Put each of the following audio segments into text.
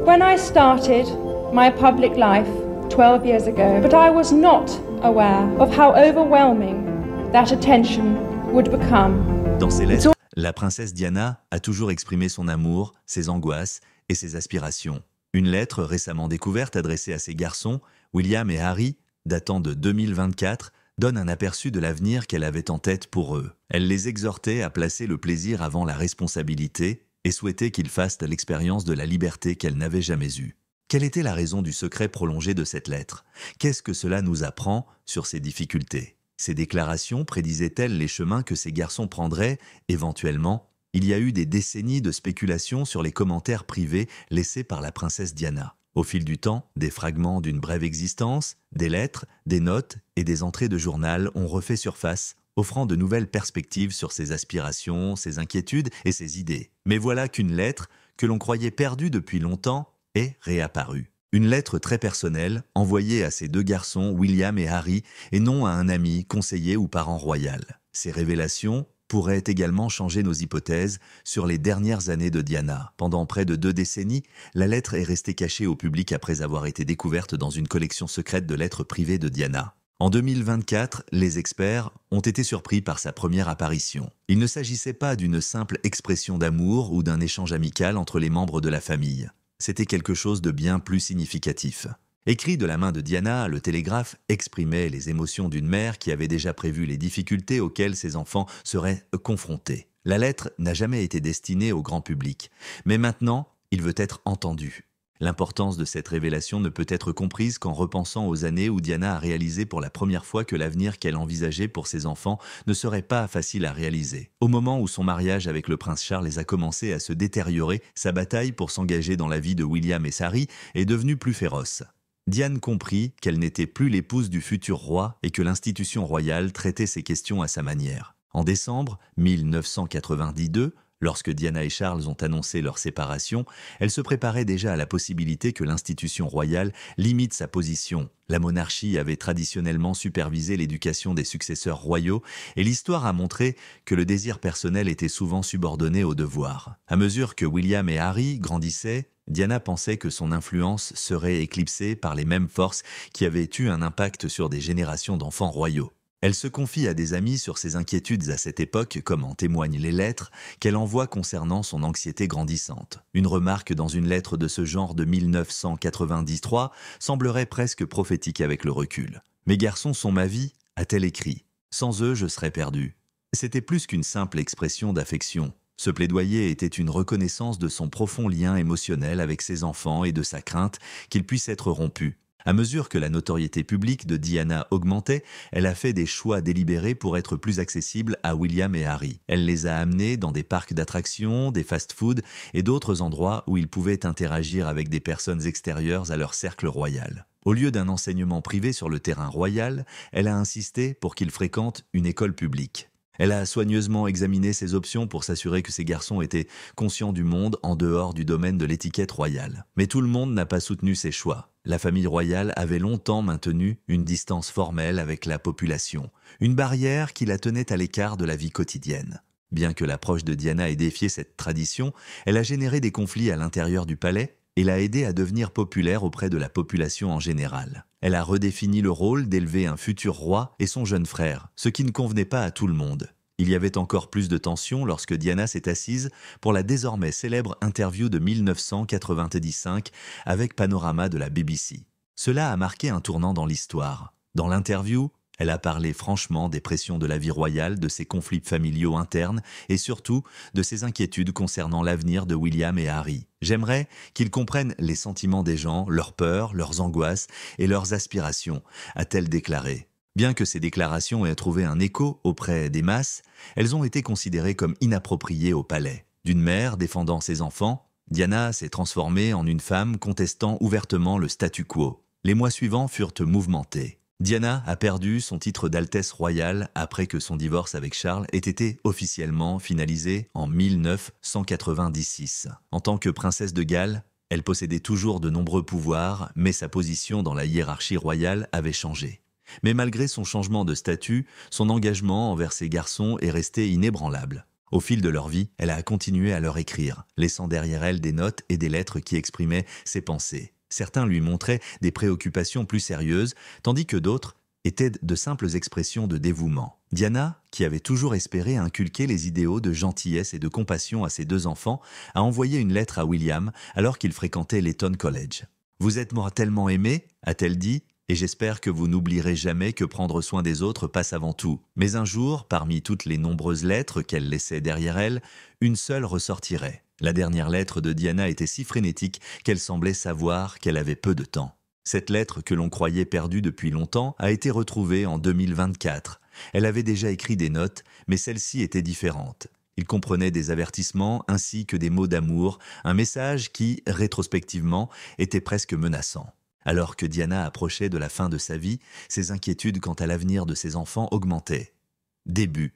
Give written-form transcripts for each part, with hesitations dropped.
When I started my public life 12 years ago, but I was not aware of how overwhelming that attention would become. Dans ses lettres, la princesse Diana a toujours exprimé son amour, ses angoisses et ses aspirations. Une lettre récemment découverte adressée à ses garçons, William et Harry, datant de 2024, donne un aperçu de l'avenir qu'elle avait en tête pour eux. Elle les exhortait à placer le plaisir avant la responsabilité et souhaitait qu'ils fassent l'expérience de la liberté qu'elle n'avait jamais eue. Quelle était la raison du secret prolongé de cette lettre? Qu'est-ce que cela nous apprend sur ces difficultés? Ces déclarations prédisaient-elles les chemins que ces garçons prendraient, éventuellement? Il y a eu des décennies de spéculations sur les commentaires privés laissés par la princesse Diana. Au fil du temps, des fragments d'une brève existence, des lettres, des notes et des entrées de journal ont refait surface, offrant de nouvelles perspectives sur ses aspirations, ses inquiétudes et ses idées. Mais voilà qu'une lettre, que l'on croyait perdue depuis longtemps, est réapparue. Une lettre très personnelle, envoyée à ses deux garçons, William et Harry, et non à un ami, conseiller ou parent royal. Ces révélations pourraient également changer nos hypothèses sur les dernières années de Diana. Pendant près de 2 décennies, la lettre est restée cachée au public après avoir été découverte dans une collection secrète de lettres privées de Diana. En 2024, les experts ont été surpris par sa première apparition. Il ne s'agissait pas d'une simple expression d'amour ou d'un échange amical entre les membres de la famille. C'était quelque chose de bien plus significatif. Écrit de la main de Diana, le télégraphe exprimait les émotions d'une mère qui avait déjà prévu les difficultés auxquelles ses enfants seraient confrontés. La lettre n'a jamais été destinée au grand public, mais maintenant, il veut être entendu. L'importance de cette révélation ne peut être comprise qu'en repensant aux années où Diana a réalisé pour la première fois que l'avenir qu'elle envisageait pour ses enfants ne serait pas facile à réaliser. Au moment où son mariage avec le prince Charles a commencé à se détériorer, sa bataille pour s'engager dans la vie de William et Harry est devenue plus féroce. Diane comprit qu'elle n'était plus l'épouse du futur roi et que l'institution royale traitait ces questions à sa manière. En décembre 1992, lorsque Diana et Charles ont annoncé leur séparation, elle se préparait déjà à la possibilité que l'institution royale limite sa position. La monarchie avait traditionnellement supervisé l'éducation des successeurs royaux et l'histoire a montré que le désir personnel était souvent subordonné au devoir. À mesure que William et Harry grandissaient, Diana pensait que son influence serait éclipsée par les mêmes forces qui avaient eu un impact sur des générations d'enfants royaux. Elle se confie à des amis sur ses inquiétudes à cette époque, comme en témoignent les lettres qu'elle envoie concernant son anxiété grandissante. Une remarque dans une lettre de ce genre de 1993 semblerait presque prophétique avec le recul. « Mes garçons sont ma vie », a-t-elle écrit. « Sans eux, je serais perdue. » C'était plus qu'une simple expression d'affection. Ce plaidoyer était une reconnaissance de son profond lien émotionnel avec ses enfants et de sa crainte qu'il puisse être rompu. À mesure que la notoriété publique de Diana augmentait, elle a fait des choix délibérés pour être plus accessible à William et Harry. Elle les a amenés dans des parcs d'attractions, des fast-foods et d'autres endroits où ils pouvaient interagir avec des personnes extérieures à leur cercle royal. Au lieu d'un enseignement privé sur le terrain royal, elle a insisté pour qu'ils fréquentent une école publique. Elle a soigneusement examiné ses options pour s'assurer que ses garçons étaient conscients du monde en dehors du domaine de l'étiquette royale. Mais tout le monde n'a pas soutenu ses choix. La famille royale avait longtemps maintenu une distance formelle avec la population, une barrière qui la tenait à l'écart de la vie quotidienne. Bien que l'approche de Diana ait défié cette tradition, elle a généré des conflits à l'intérieur du palais et l'a aidé à devenir populaire auprès de la population en général. Elle a redéfini le rôle d'élever un futur roi et son jeune frère, ce qui ne convenait pas à tout le monde. Il y avait encore plus de tension lorsque Diana s'est assise pour la désormais célèbre interview de 1995 avec Panorama de la BBC. Cela a marqué un tournant dans l'histoire. Dans l'interview, elle a parlé franchement des pressions de la vie royale, de ses conflits familiaux internes et surtout de ses inquiétudes concernant l'avenir de William et Harry. « J'aimerais qu'ils comprennent les sentiments des gens, leurs peurs, leurs angoisses et leurs aspirations », a-t-elle déclaré. Bien que ces déclarations aient trouvé un écho auprès des masses, elles ont été considérées comme inappropriées au palais. D'une mère défendant ses enfants, Diana s'est transformée en une femme contestant ouvertement le statu quo. Les mois suivants furent mouvementés. Diana a perdu son titre d'Altesse royale après que son divorce avec Charles ait été officiellement finalisé en 1996. En tant que princesse de Galles, elle possédait toujours de nombreux pouvoirs, mais sa position dans la hiérarchie royale avait changé. Mais malgré son changement de statut, son engagement envers ses garçons est resté inébranlable. Au fil de leur vie, elle a continué à leur écrire, laissant derrière elle des notes et des lettres qui exprimaient ses pensées. Certains lui montraient des préoccupations plus sérieuses, tandis que d'autres étaient de simples expressions de dévouement. Diana, qui avait toujours espéré inculquer les idéaux de gentillesse et de compassion à ses 2 enfants, a envoyé une lettre à William alors qu'il fréquentait l'Eton College. « Vous êtes mortellement aimé » a-t-elle dit, « et j'espère que vous n'oublierez jamais que prendre soin des autres passe avant tout. Mais un jour, parmi toutes les nombreuses lettres qu'elle laissait derrière elle, une seule ressortirait. La dernière lettre de Diana était si frénétique qu'elle semblait savoir qu'elle avait peu de temps. Cette lettre que l'on croyait perdue depuis longtemps a été retrouvée en 2024. Elle avait déjà écrit des notes, mais celle-ci était différente. Il comprenait des avertissements ainsi que des mots d'amour, un message qui, rétrospectivement, était presque menaçant. Alors que Diana approchait de la fin de sa vie, ses inquiétudes quant à l'avenir de ses enfants augmentaient. Début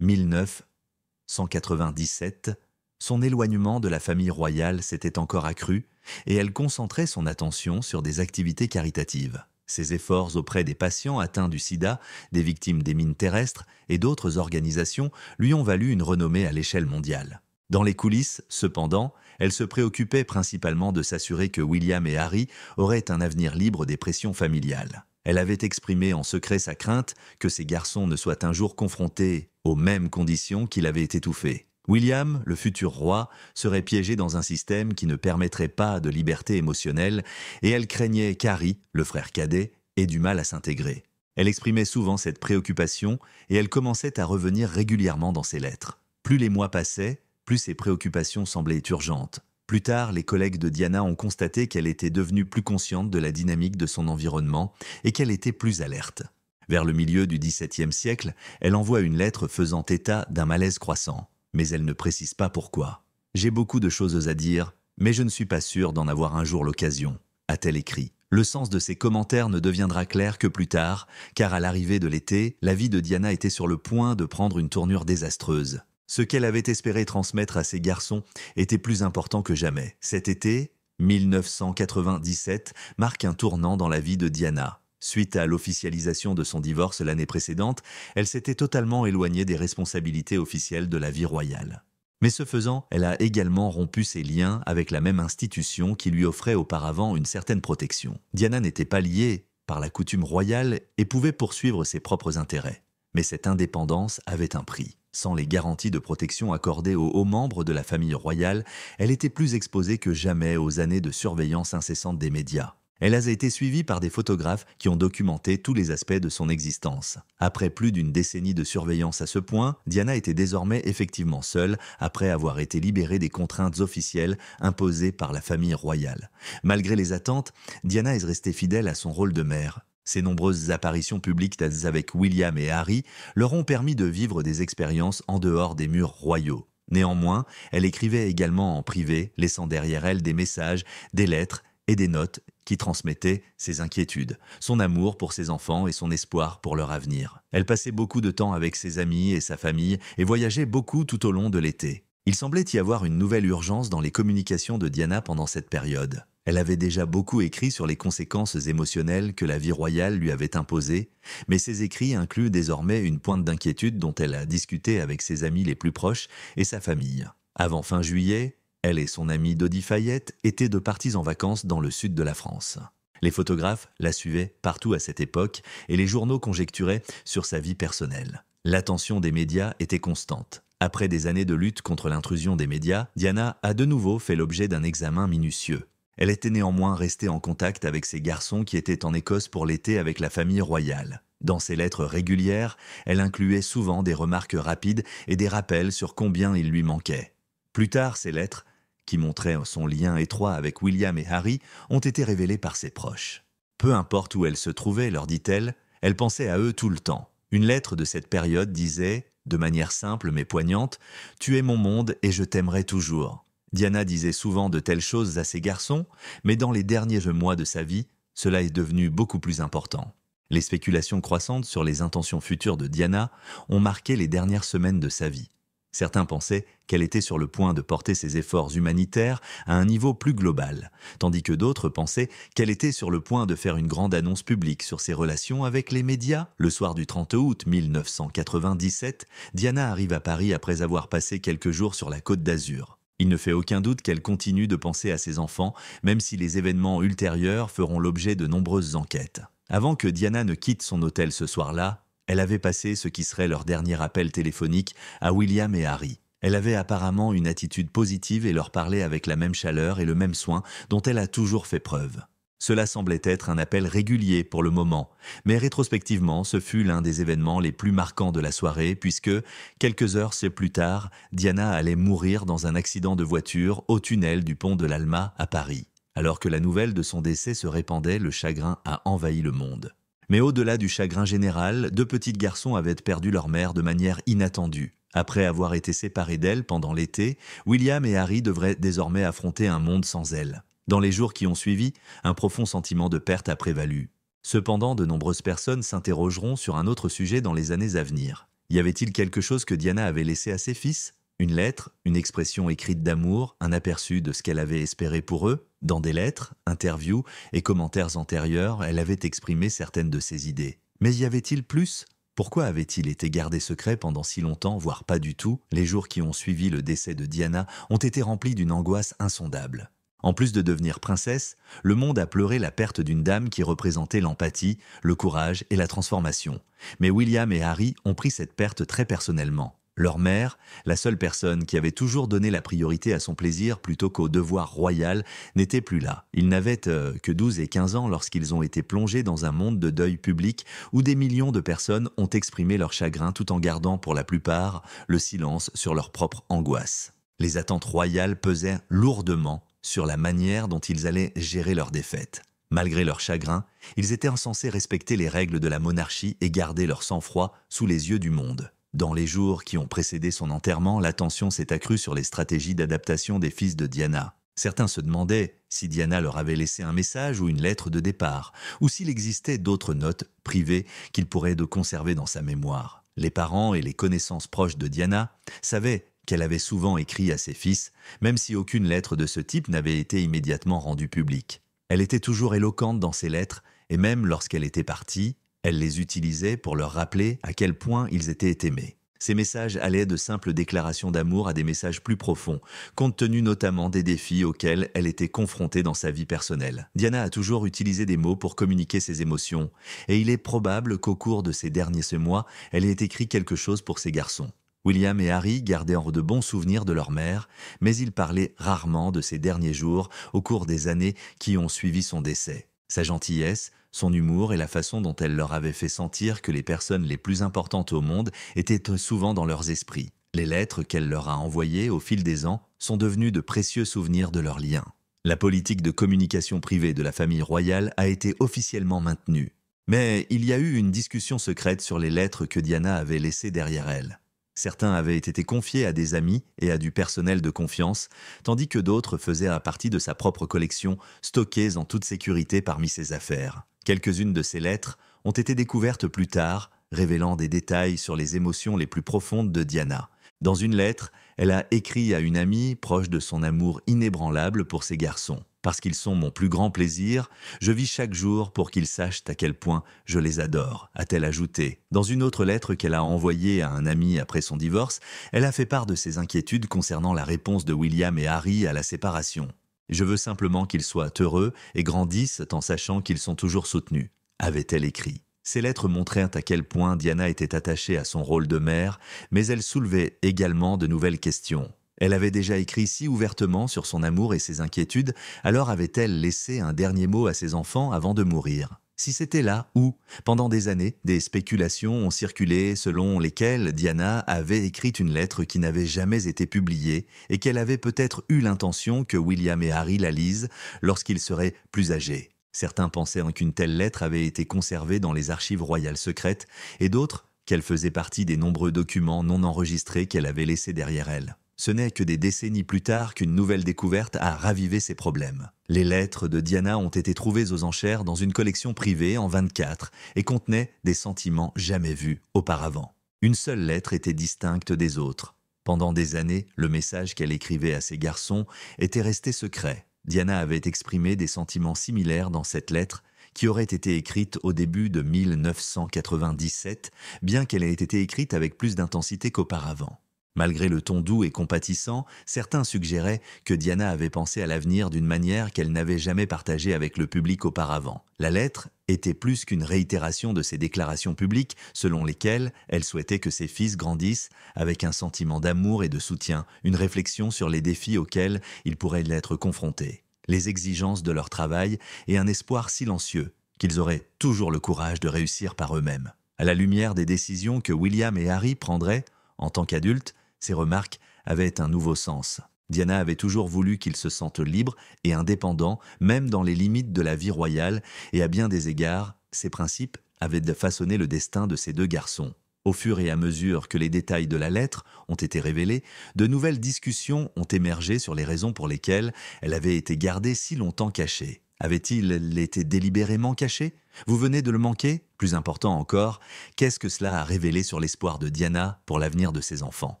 1997, son éloignement de la famille royale s'était encore accru et elle concentrait son attention sur des activités caritatives. Ses efforts auprès des patients atteints du sida, des victimes des mines terrestres et d'autres organisations lui ont valu une renommée à l'échelle mondiale. Dans les coulisses, cependant, elle se préoccupait principalement de s'assurer que William et Harry auraient un avenir libre des pressions familiales. Elle avait exprimé en secret sa crainte que ces garçons ne soient un jour confrontés aux mêmes conditions qu'il avait étouffées. William, le futur roi, serait piégé dans un système qui ne permettrait pas de liberté émotionnelle et elle craignait qu'Harry, le frère cadet, ait du mal à s'intégrer. Elle exprimait souvent cette préoccupation et elle commençait à revenir régulièrement dans ses lettres. Plus les mois passaient, plus ses préoccupations semblaient urgentes. Plus tard, les collègues de Diana ont constaté qu'elle était devenue plus consciente de la dynamique de son environnement et qu'elle était plus alerte. Vers le milieu du XVIIe siècle, elle envoie une lettre faisant état d'un malaise croissant. Mais elle ne précise pas pourquoi. « J'ai beaucoup de choses à dire, mais je ne suis pas sûre d'en avoir un jour l'occasion », a-t-elle écrit. Le sens de ses commentaires ne deviendra clair que plus tard, car à l'arrivée de l'été, la vie de Diana était sur le point de prendre une tournure désastreuse. Ce qu'elle avait espéré transmettre à ses garçons était plus important que jamais. Cet été, 1997, marque un tournant dans la vie de Diana. Suite à l'officialisation de son divorce l'année précédente, elle s'était totalement éloignée des responsabilités officielles de la vie royale. Mais ce faisant, elle a également rompu ses liens avec la même institution qui lui offrait auparavant une certaine protection. Diana n'était pas liée par la coutume royale et pouvait poursuivre ses propres intérêts. Mais cette indépendance avait un prix. Sans les garanties de protection accordées aux hauts membres de la famille royale, elle était plus exposée que jamais aux années de surveillance incessante des médias. Elle a été suivie par des photographes qui ont documenté tous les aspects de son existence. Après plus d'une décennie de surveillance à ce point, Diana était désormais effectivement seule après avoir été libérée des contraintes officielles imposées par la famille royale. Malgré les attentes, Diana est restée fidèle à son rôle de mère. Ses nombreuses apparitions publiques avec William et Harry leur ont permis de vivre des expériences en dehors des murs royaux. Néanmoins, elle écrivait également en privé, laissant derrière elle des messages, des lettres et des notes qui transmettaient ses inquiétudes, son amour pour ses enfants et son espoir pour leur avenir. Elle passait beaucoup de temps avec ses amis et sa famille et voyageait beaucoup tout au long de l'été. Il semblait y avoir une nouvelle urgence dans les communications de Diana pendant cette période. Elle avait déjà beaucoup écrit sur les conséquences émotionnelles que la vie royale lui avait imposées, mais ses écrits incluent désormais une pointe d'inquiétude dont elle a discuté avec ses amis les plus proches et sa famille. Avant fin juillet, elle et son amie Dodi Fayette étaient de partis en vacances dans le sud de la France. Les photographes la suivaient partout à cette époque et les journaux conjecturaient sur sa vie personnelle. L'attention des médias était constante. Après des années de lutte contre l'intrusion des médias, Diana a de nouveau fait l'objet d'un examen minutieux. Elle était néanmoins restée en contact avec ses garçons qui étaient en Écosse pour l'été avec la famille royale. Dans ses lettres régulières, elle incluait souvent des remarques rapides et des rappels sur combien il lui manquait. Plus tard, ces lettres, qui montraient son lien étroit avec William et Harry, ont été révélées par ses proches. Peu importe où elle se trouvait, leur dit-elle, elle pensait à eux tout le temps. Une lettre de cette période disait, de manière simple mais poignante, « Tu es mon monde et je t'aimerai toujours ». Diana disait souvent de telles choses à ses garçons, mais dans les derniers mois de sa vie, cela est devenu beaucoup plus important. Les spéculations croissantes sur les intentions futures de Diana ont marqué les dernières semaines de sa vie. Certains pensaient qu'elle était sur le point de porter ses efforts humanitaires à un niveau plus global, tandis que d'autres pensaient qu'elle était sur le point de faire une grande annonce publique sur ses relations avec les médias. Le soir du 30 août 1997, Diana arrive à Paris après avoir passé quelques jours sur la Côte d'Azur. Il ne fait aucun doute qu'elle continue de penser à ses enfants, même si les événements ultérieurs feront l'objet de nombreuses enquêtes. Avant que Diana ne quitte son hôtel ce soir-là, elle avait passé ce qui serait leur dernier appel téléphonique à William et Harry. Elle avait apparemment une attitude positive et leur parlait avec la même chaleur et le même soin dont elle a toujours fait preuve. Cela semblait être un appel régulier pour le moment, mais rétrospectivement, ce fut l'un des événements les plus marquants de la soirée puisque, quelques heures plus tard, Diana allait mourir dans un accident de voiture au tunnel du pont de l'Alma à Paris. Alors que la nouvelle de son décès se répandait, le chagrin a envahi le monde. Mais au-delà du chagrin général, deux petits garçons avaient perdu leur mère de manière inattendue. Après avoir été séparés d'elle pendant l'été, William et Harry devraient désormais affronter un monde sans elle. Dans les jours qui ont suivi, un profond sentiment de perte a prévalu. Cependant, de nombreuses personnes s'interrogeront sur un autre sujet dans les années à venir. Y avait-il quelque chose que Diana avait laissé à ses fils ? Une lettre, une expression écrite d'amour, un aperçu de ce qu'elle avait espéré pour eux? Dans des lettres, interviews et commentaires antérieurs, elle avait exprimé certaines de ses idées. Mais y avait-il plus ? Pourquoi avait-il été gardé secret pendant si longtemps, voire pas du tout? Les jours qui ont suivi le décès de Diana ont été remplis d'une angoisse insondable. En plus de devenir princesse, le monde a pleuré la perte d'une dame qui représentait l'empathie, le courage et la transformation. Mais William et Harry ont pris cette perte très personnellement. Leur mère, la seule personne qui avait toujours donné la priorité à son plaisir plutôt qu'au devoir royal, n'était plus là. Ils n'avaient que 12 et 15 ans lorsqu'ils ont été plongés dans un monde de deuil public où des millions de personnes ont exprimé leur chagrin tout en gardant pour la plupart le silence sur leur propre angoisse. Les attentes royales pesaient lourdement sur la manière dont ils allaient gérer leur défaite. Malgré leur chagrin, ils étaient censés respecter les règles de la monarchie et garder leur sang-froid sous les yeux du monde. Dans les jours qui ont précédé son enterrement, l'attention s'est accrue sur les stratégies d'adaptation des fils de Diana. Certains se demandaient si Diana leur avait laissé un message ou une lettre de départ, ou s'il existait d'autres notes privées qu'il pourrait conserver dans sa mémoire. Les parents et les connaissances proches de Diana savaient qu'elle avait souvent écrit à ses fils, même si aucune lettre de ce type n'avait été immédiatement rendue publique. Elle était toujours éloquente dans ses lettres, et même lorsqu'elle était partie, elle les utilisait pour leur rappeler à quel point ils étaient aimés. Ces messages allaient de simples déclarations d'amour à des messages plus profonds, compte tenu notamment des défis auxquels elle était confrontée dans sa vie personnelle. Diana a toujours utilisé des mots pour communiquer ses émotions, et il est probable qu'au cours de ces derniers mois, elle ait écrit quelque chose pour ses garçons. William et Harry gardaient de bons souvenirs de leur mère, mais ils parlaient rarement de ces derniers jours au cours des années qui ont suivi son décès. Sa gentillesse, son humour et la façon dont elle leur avait fait sentir que les personnes les plus importantes au monde étaient souvent dans leurs esprits. Les lettres qu'elle leur a envoyées au fil des ans sont devenues de précieux souvenirs de leurs liens. La politique de communication privée de la famille royale a été officiellement maintenue. Mais il y a eu une discussion secrète sur les lettres que Diana avait laissées derrière elle. Certains avaient été confiés à des amis et à du personnel de confiance, tandis que d'autres faisaient partie de sa propre collection, stockées en toute sécurité parmi ses affaires. Quelques-unes de ces lettres ont été découvertes plus tard, révélant des détails sur les émotions les plus profondes de Diana. Dans une lettre, elle a écrit à une amie proche de son amour inébranlable pour ses garçons. « Parce qu'ils sont mon plus grand plaisir, je vis chaque jour pour qu'ils sachent à quel point je les adore », a-t-elle ajouté. Dans une autre lettre qu'elle a envoyée à un ami après son divorce, elle a fait part de ses inquiétudes concernant la réponse de William et Harry à la séparation. « Je veux simplement qu'ils soient heureux et grandissent en sachant qu'ils sont toujours soutenus », avait-elle écrit. Ces lettres montraient à quel point Diana était attachée à son rôle de mère, mais elles soulevaient également de nouvelles questions. Elle avait déjà écrit si ouvertement sur son amour et ses inquiétudes, alors avait-elle laissé un dernier mot à ses enfants avant de mourir? Si c'était là où, pendant des années, des spéculations ont circulé selon lesquelles Diana avait écrit une lettre qui n'avait jamais été publiée et qu'elle avait peut-être eu l'intention que William et Harry la lisent lorsqu'ils seraient plus âgés. Certains pensaient qu'une telle lettre avait été conservée dans les archives royales secrètes et d'autres qu'elle faisait partie des nombreux documents non enregistrés qu'elle avait laissés derrière elle. Ce n'est que des décennies plus tard qu'une nouvelle découverte a ravivé ces problèmes. Les lettres de Diana ont été trouvées aux enchères dans une collection privée en 24 et contenaient des sentiments jamais vus auparavant. Une seule lettre était distincte des autres. Pendant des années, le message qu'elle écrivait à ses garçons était resté secret. Diana avait exprimé des sentiments similaires dans cette lettre qui aurait été écrite au début de 1997, bien qu'elle ait été écrite avec plus d'intensité qu'auparavant. Malgré le ton doux et compatissant, certains suggéraient que Diana avait pensé à l'avenir d'une manière qu'elle n'avait jamais partagée avec le public auparavant. La lettre était plus qu'une réitération de ses déclarations publiques selon lesquelles elle souhaitait que ses fils grandissent avec un sentiment d'amour et de soutien, une réflexion sur les défis auxquels ils pourraient être confrontés, les exigences de leur travail et un espoir silencieux qu'ils auraient toujours le courage de réussir par eux-mêmes. À la lumière des décisions que William et Harry prendraient en tant qu'adultes, ces remarques avaient un nouveau sens. Diana avait toujours voulu qu'ils se sentent libres et indépendants, même dans les limites de la vie royale, et à bien des égards, ces principes avaient façonné le destin de ces deux garçons. Au fur et à mesure que les détails de la lettre ont été révélés, de nouvelles discussions ont émergé sur les raisons pour lesquelles elle avait été gardée si longtemps cachée. Avait-il été délibérément caché? Vous venez de le manquer? Plus important encore, qu'est-ce que cela a révélé sur l'espoir de Diana pour l'avenir de ses enfants?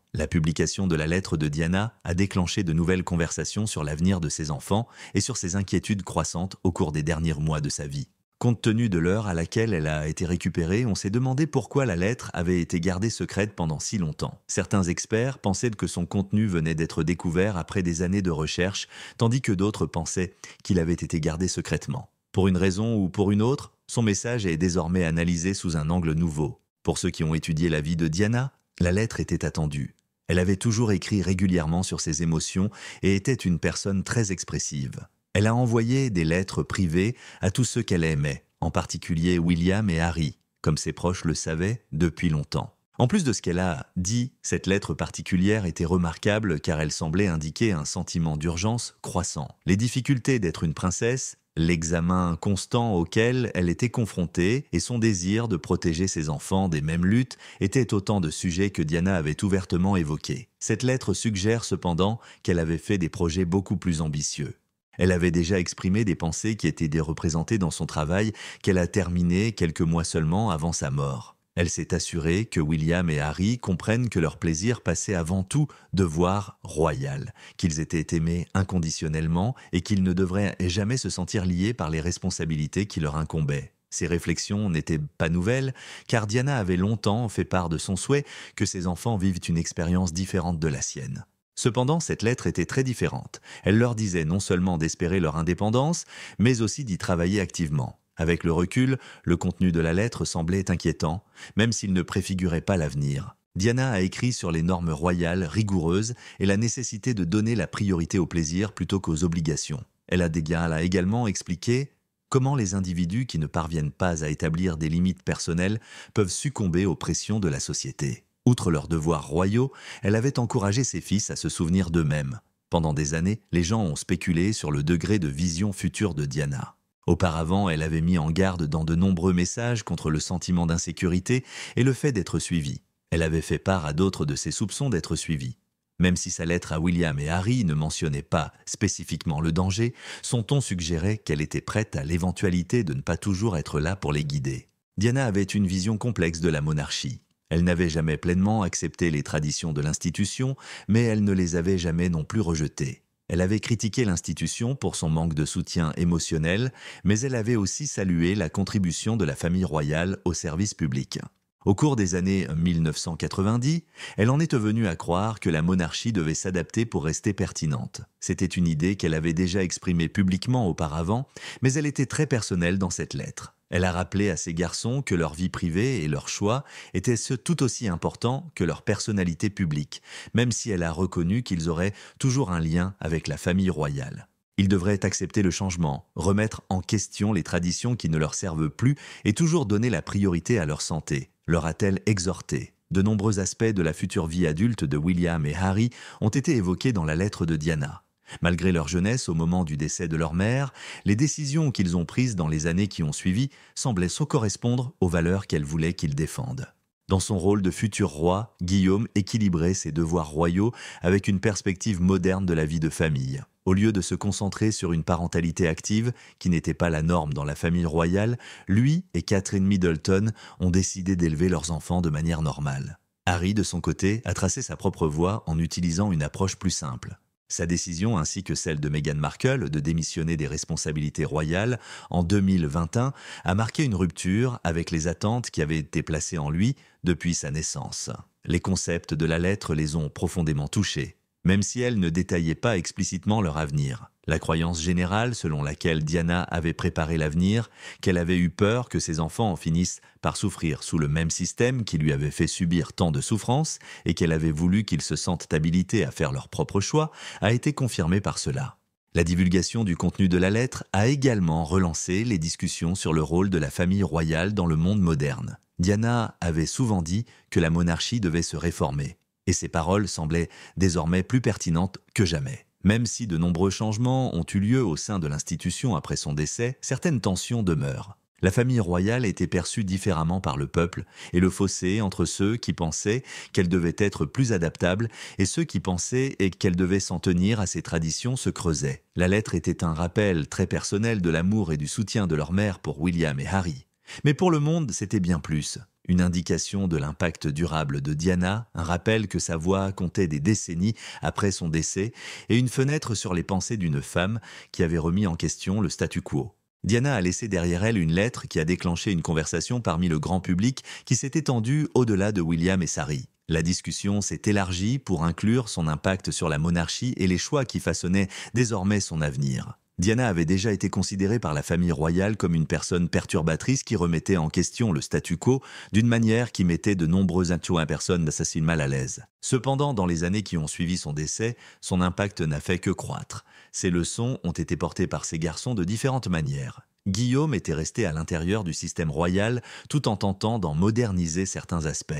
La publication de la lettre de Diana a déclenché de nouvelles conversations sur l'avenir de ses enfants et sur ses inquiétudes croissantes au cours des derniers mois de sa vie. Compte tenu de l'heure à laquelle elle a été récupérée, on s'est demandé pourquoi la lettre avait été gardée secrète pendant si longtemps. Certains experts pensaient que son contenu venait d'être découvert après des années de recherche, tandis que d'autres pensaient qu'il avait été gardé secrètement. Pour une raison ou pour une autre, son message est désormais analysé sous un angle nouveau. Pour ceux qui ont étudié la vie de Diana, la lettre était attendue. Elle avait toujours écrit régulièrement sur ses émotions et était une personne très expressive. Elle a envoyé des lettres privées à tous ceux qu'elle aimait, en particulier William et Harry, comme ses proches le savaient depuis longtemps. En plus de ce qu'elle a dit, cette lettre particulière était remarquable car elle semblait indiquer un sentiment d'urgence croissant. Les difficultés d'être une princesse, l'examen constant auquel elle était confrontée et son désir de protéger ses enfants des mêmes luttes étaient autant de sujets que Diana avait ouvertement évoqués. Cette lettre suggère cependant qu'elle avait fait des projets beaucoup plus ambitieux. Elle avait déjà exprimé des pensées qui étaient représentées dans son travail qu'elle a terminé quelques mois seulement avant sa mort. Elle s'est assurée que William et Harry comprennent que leur plaisir passait avant tout devoir royal, qu'ils étaient aimés inconditionnellement et qu'ils ne devraient jamais se sentir liés par les responsabilités qui leur incombaient. Ces réflexions n'étaient pas nouvelles, car Diana avait longtemps fait part de son souhait que ses enfants vivent une expérience différente de la sienne. Cependant, cette lettre était très différente. Elle leur disait non seulement d'espérer leur indépendance, mais aussi d'y travailler activement. Avec le recul, le contenu de la lettre semblait inquiétant, même s'il ne préfigurait pas l'avenir. Diana a écrit sur les normes royales rigoureuses et la nécessité de donner la priorité au plaisir plutôt qu'aux obligations. Elle a également expliqué comment les individus qui ne parviennent pas à établir des limites personnelles peuvent succomber aux pressions de la société. Outre leurs devoirs royaux, elle avait encouragé ses fils à se souvenir d'eux-mêmes. Pendant des années, les gens ont spéculé sur le degré de vision future de Diana. Auparavant, elle avait mis en garde dans de nombreux messages contre le sentiment d'insécurité et le fait d'être suivie. Elle avait fait part à d'autres de ses soupçons d'être suivie. Même si sa lettre à William et Harry ne mentionnait pas spécifiquement le danger, son ton suggérait qu'elle était prête à l'éventualité de ne pas toujours être là pour les guider. Diana avait une vision complexe de la monarchie. Elle n'avait jamais pleinement accepté les traditions de l'institution, mais elle ne les avait jamais non plus rejetées. Elle avait critiqué l'institution pour son manque de soutien émotionnel, mais elle avait aussi salué la contribution de la famille royale au service public. Au cours des années 1990, elle en est venue à croire que la monarchie devait s'adapter pour rester pertinente. C'était une idée qu'elle avait déjà exprimée publiquement auparavant, mais elle était très personnelle dans cette lettre. Elle a rappelé à ses garçons que leur vie privée et leur choix étaient tout aussi importants que leur personnalité publique, même si elle a reconnu qu'ils auraient toujours un lien avec la famille royale. Ils devraient accepter le changement, remettre en question les traditions qui ne leur servent plus et toujours donner la priorité à leur santé, leur a-t-elle exhorté. De nombreux aspects de la future vie adulte de William et Harry ont été évoqués dans la lettre de Diana. Malgré leur jeunesse au moment du décès de leur mère, les décisions qu'ils ont prises dans les années qui ont suivi semblaient correspondre aux valeurs qu'elle voulait qu'ils défendent. Dans son rôle de futur roi, Guillaume équilibrait ses devoirs royaux avec une perspective moderne de la vie de famille. Au lieu de se concentrer sur une parentalité active, qui n'était pas la norme dans la famille royale, lui et Catherine Middleton ont décidé d'élever leurs enfants de manière normale. Harry, de son côté, a tracé sa propre voie en utilisant une approche plus simple. Sa décision, ainsi que celle de Meghan Markle de démissionner des responsabilités royales en 2021, a marqué une rupture avec les attentes qui avaient été placées en lui depuis sa naissance. Les concepts de la lettre les ont profondément touchés, même si elle ne détaillait pas explicitement leur avenir. La croyance générale selon laquelle Diana avait préparé l'avenir, qu'elle avait eu peur que ses enfants en finissent par souffrir sous le même système qui lui avait fait subir tant de souffrances et qu'elle avait voulu qu'ils se sentent habilités à faire leur propre choix, a été confirmée par cela. La divulgation du contenu de la lettre a également relancé les discussions sur le rôle de la famille royale dans le monde moderne. Diana avait souvent dit que la monarchie devait se réformer, et ses paroles semblaient désormais plus pertinentes que jamais. Même si de nombreux changements ont eu lieu au sein de l'institution après son décès, certaines tensions demeurent. La famille royale était perçue différemment par le peuple, et le fossé entre ceux qui pensaient qu'elle devait être plus adaptable et ceux qui pensaient qu'elle devait s'en tenir à ses traditions se creusait. La lettre était un rappel très personnel de l'amour et du soutien de leur mère pour William et Harry. Mais pour le monde, c'était bien plus. Une indication de l'impact durable de Diana, un rappel que sa voix comptait des décennies après son décès, et une fenêtre sur les pensées d'une femme qui avait remis en question le statu quo. Diana a laissé derrière elle une lettre qui a déclenché une conversation parmi le grand public qui s'est étendue au-delà de William et Harry. La discussion s'est élargie pour inclure son impact sur la monarchie et les choix qui façonnaient désormais son avenir. Diana avait déjà été considérée par la famille royale comme une personne perturbatrice qui remettait en question le statu quo d'une manière qui mettait de nombreuses personnes d'assassins mal à l'aise. Cependant, dans les années qui ont suivi son décès, son impact n'a fait que croître. Ses leçons ont été portées par ses garçons de différentes manières. Guillaume était resté à l'intérieur du système royal tout en tentant d'en moderniser certains aspects.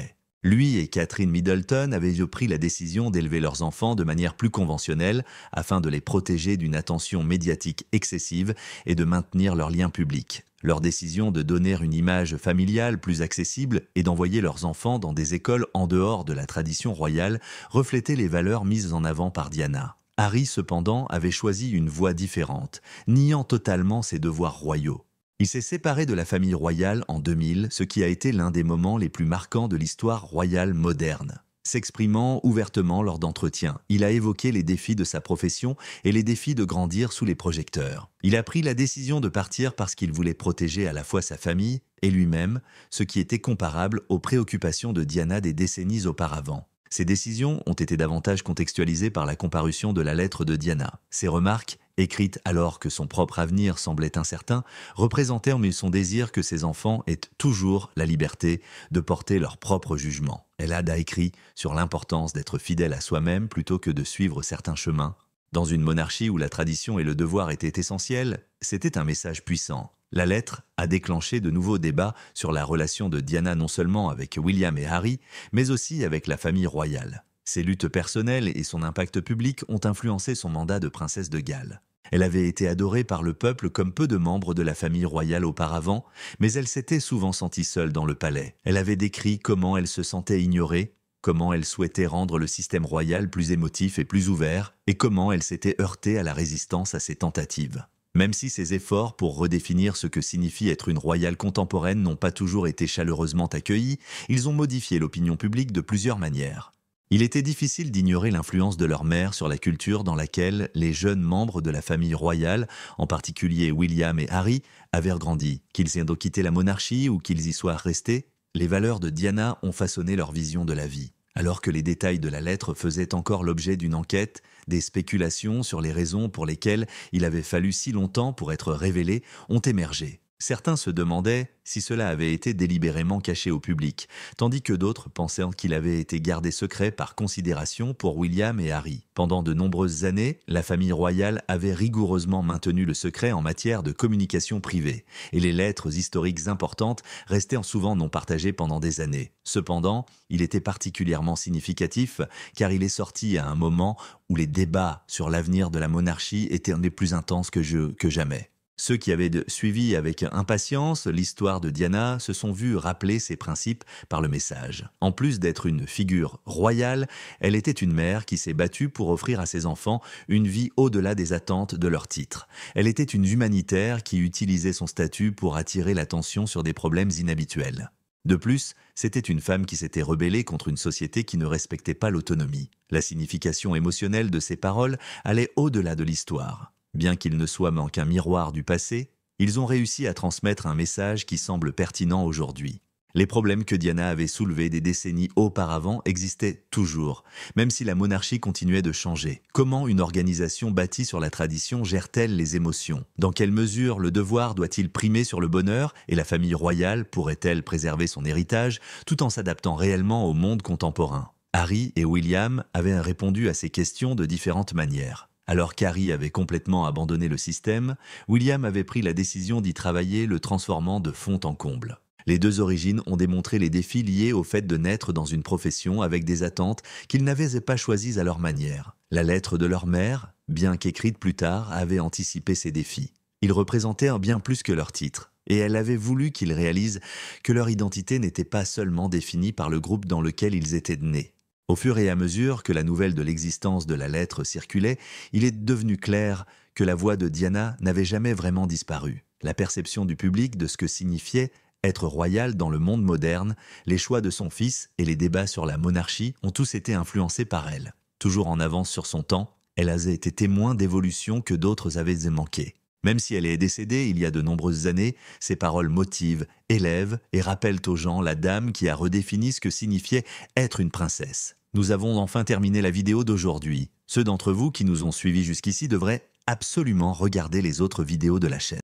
Lui et Catherine Middleton avaient pris la décision d'élever leurs enfants de manière plus conventionnelle afin de les protéger d'une attention médiatique excessive et de maintenir leurs liens publics. Leur décision de donner une image familiale plus accessible et d'envoyer leurs enfants dans des écoles en dehors de la tradition royale reflétait les valeurs mises en avant par Diana. Harry, cependant, avait choisi une voie différente, niant totalement ses devoirs royaux. Il s'est séparé de la famille royale en 2000, ce qui a été l'un des moments les plus marquants de l'histoire royale moderne. S'exprimant ouvertement lors d'entretiens, il a évoqué les défis de sa profession et les défis de grandir sous les projecteurs. Il a pris la décision de partir parce qu'il voulait protéger à la fois sa famille et lui-même, ce qui était comparable aux préoccupations de Diana des décennies auparavant. Ces décisions ont été davantage contextualisées par la comparution de la lettre de Diana. Ses remarques, écrites alors que son propre avenir semblait incertain, représentaient son désir que ses enfants aient toujours la liberté de porter leur propre jugement. Elle a écrit sur l'importance d'être fidèle à soi-même plutôt que de suivre certains chemins. Dans une monarchie où la tradition et le devoir étaient essentiels, c'était un message puissant. La lettre a déclenché de nouveaux débats sur la relation de Diana non seulement avec William et Harry, mais aussi avec la famille royale. Ses luttes personnelles et son impact public ont influencé son mandat de princesse de Galles. Elle avait été adorée par le peuple comme peu de membres de la famille royale auparavant, mais elle s'était souvent sentie seule dans le palais. Elle avait décrit comment elle se sentait ignorée, comment elle souhaitait rendre le système royal plus émotif et plus ouvert, et comment elle s'était heurtée à la résistance à ses tentatives. Même si ses efforts pour redéfinir ce que signifie être une royale contemporaine n'ont pas toujours été chaleureusement accueillis, ils ont modifié l'opinion publique de plusieurs manières. Il était difficile d'ignorer l'influence de leur mère sur la culture dans laquelle les jeunes membres de la famille royale, en particulier William et Harry, avaient grandi. Qu'ils aient quitté la monarchie ou qu'ils y soient restés, les valeurs de Diana ont façonné leur vision de la vie. Alors que les détails de la lettre faisaient encore l'objet d'une enquête, des spéculations sur les raisons pour lesquelles il avait fallu si longtemps pour être révélé ont émergé. Certains se demandaient si cela avait été délibérément caché au public, tandis que d'autres pensaient qu'il avait été gardé secret par considération pour William et Harry. Pendant de nombreuses années, la famille royale avait rigoureusement maintenu le secret en matière de communication privée, et les lettres historiques importantes restaient souvent non partagées pendant des années. Cependant, il était particulièrement significatif car il est sorti à un moment où les débats sur l'avenir de la monarchie étaient les plus intenses que jamais. Ceux qui avaient suivi avec impatience l'histoire de Diana se sont vus rappeler ses principes par le message. En plus d'être une figure royale, elle était une mère qui s'est battue pour offrir à ses enfants une vie au-delà des attentes de leur titre. Elle était une humanitaire qui utilisait son statut pour attirer l'attention sur des problèmes inhabituels. De plus, c'était une femme qui s'était rebellée contre une société qui ne respectait pas l'autonomie. La signification émotionnelle de ces paroles allait au-delà de l'histoire. Bien qu'ils ne soient qu'un miroir du passé, ils ont réussi à transmettre un message qui semble pertinent aujourd'hui. Les problèmes que Diana avait soulevés des décennies auparavant existaient toujours, même si la monarchie continuait de changer. Comment une organisation bâtie sur la tradition gère-t-elle les émotions? Dans quelle mesure le devoir doit-il primer sur le bonheur et la famille royale pourrait-elle préserver son héritage tout en s'adaptant réellement au monde contemporain? Harry et William avaient répondu à ces questions de différentes manières. Alors qu'Harry avait complètement abandonné le système, William avait pris la décision d'y travailler, le transformant de fond en comble. Les deux origines ont démontré les défis liés au fait de naître dans une profession avec des attentes qu'ils n'avaient pas choisies à leur manière. La lettre de leur mère, bien qu'écrite plus tard, avait anticipé ces défis. Ils représentaient un bien plus que leur titre, et elle avait voulu qu'ils réalisent que leur identité n'était pas seulement définie par le groupe dans lequel ils étaient nés. Au fur et à mesure que la nouvelle de l'existence de la lettre circulait, il est devenu clair que la voix de Diana n'avait jamais vraiment disparu. La perception du public de ce que signifiait être royal dans le monde moderne, les choix de son fils et les débats sur la monarchie ont tous été influencés par elle. Toujours en avance sur son temps, elle a été témoin d'évolutions que d'autres avaient manquées. Même si elle est décédée il y a de nombreuses années, ses paroles motivent, élèvent et rappellent aux gens la dame qui a redéfini ce que signifiait être une princesse. Nous avons enfin terminé la vidéo d'aujourd'hui. Ceux d'entre vous qui nous ont suivis jusqu'ici devraient absolument regarder les autres vidéos de la chaîne.